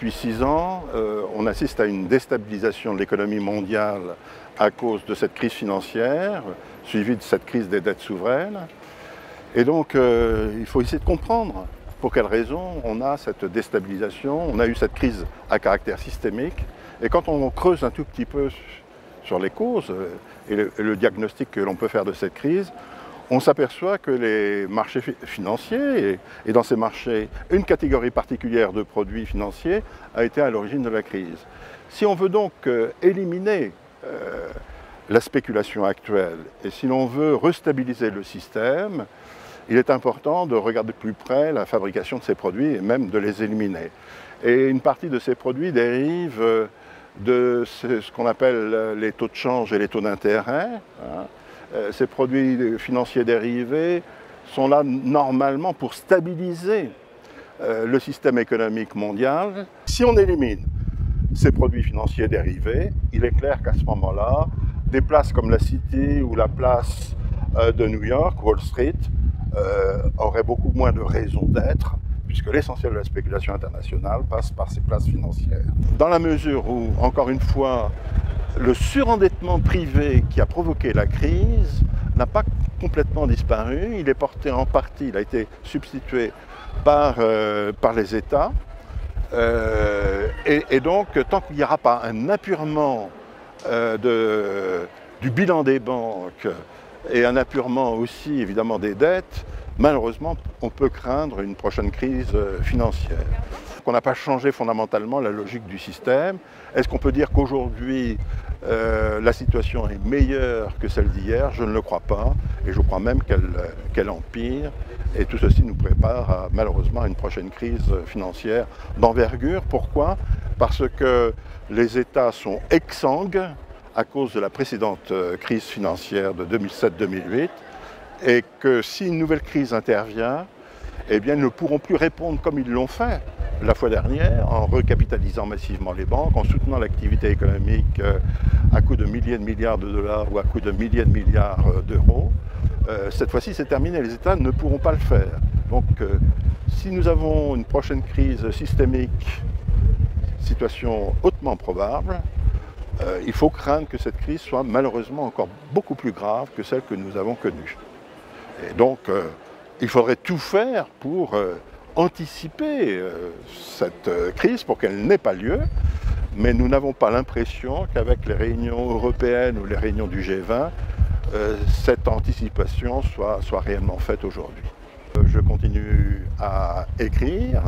depuis 6 ans, on assiste à une déstabilisation de l'économie mondiale à cause de cette crise financière, suivie de cette crise des dettes souveraines. Et donc, il faut essayer de comprendre pour quelles raisons on a cette déstabilisation. On a eu cette crise à caractère systémique. Et quand on creuse un tout petit peu sur les causes et le diagnostic que l'on peut faire de cette crise, on s'aperçoit que les marchés financiers, et dans ces marchés, une catégorie particulière de produits financiers a été à l'origine de la crise. Si on veut donc éliminer la spéculation actuelle, et si l'on veut restabiliser le système, il est important de regarder de plus près la fabrication de ces produits et même de les éliminer. Et une partie de ces produits dérive de ce qu'on appelle les taux de change et les taux d'intérêt. Ces produits financiers dérivés sont là normalement pour stabiliser le système économique mondial. Si on élimine ces produits financiers dérivés, il est clair qu'à ce moment-là, des places comme la City ou la place de New York, Wall Street, auraient beaucoup moins de raisons d'être, puisque l'essentiel de la spéculation internationale passe par ces places financières. Dans la mesure où, encore une fois, le surendettement privé qui a provoqué la crise n'a pas complètement disparu. Il est porté en partie, il a été substitué par les États. Et donc, tant qu'il n'y aura pas un apurement du bilan des banques et un apurement aussi, évidemment, des dettes, malheureusement, on peut craindre une prochaine crise financière. On n'a pas changé fondamentalement la logique du système. Est-ce qu'on peut dire qu'aujourd'hui, la situation est meilleure que celle d'hier? Je ne le crois pas, et je crois même qu'elle empire. Et tout ceci nous prépare malheureusement à une prochaine crise financière d'envergure. Pourquoi? Parce que les États sont exsangues à cause de la précédente crise financière de 2007-2008, et que si une nouvelle crise intervient, eh bien, ils ne pourront plus répondre comme ils l'ont fait la fois dernière, en recapitalisant massivement les banques, en soutenant l'activité économique à coût de milliers de milliards de dollars ou à coût de milliers de milliards d'euros. Cette fois-ci, c'est terminé, les États ne pourront pas le faire. Donc, si nous avons une prochaine crise systémique, situation hautement probable, il faut craindre que cette crise soit malheureusement encore beaucoup plus grave que celle que nous avons connue. Et donc, il faudrait tout faire pour anticiper cette crise, pour qu'elle n'ait pas lieu. Mais nous n'avons pas l'impression qu'avec les réunions européennes ou les réunions du G20, cette anticipation soit réellement faite aujourd'hui. Je continue à écrire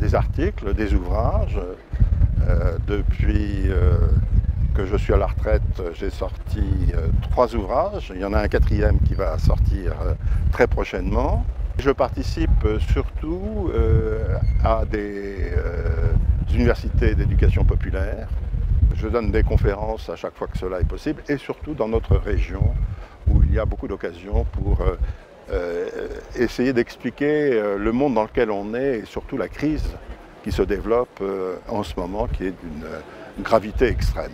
des articles, des ouvrages. Depuis que je suis à la retraite, j'ai sorti 3 ouvrages. Il y en a un 4e qui va sortir très prochainement. Je participe surtout à des universités d'éducation populaire. Je donne des conférences à chaque fois que cela est possible, et surtout dans notre région où il y a beaucoup d'occasions pour essayer d'expliquer le monde dans lequel on est, et surtout la crise qui se développe en ce moment, qui est d'une gravité extrême.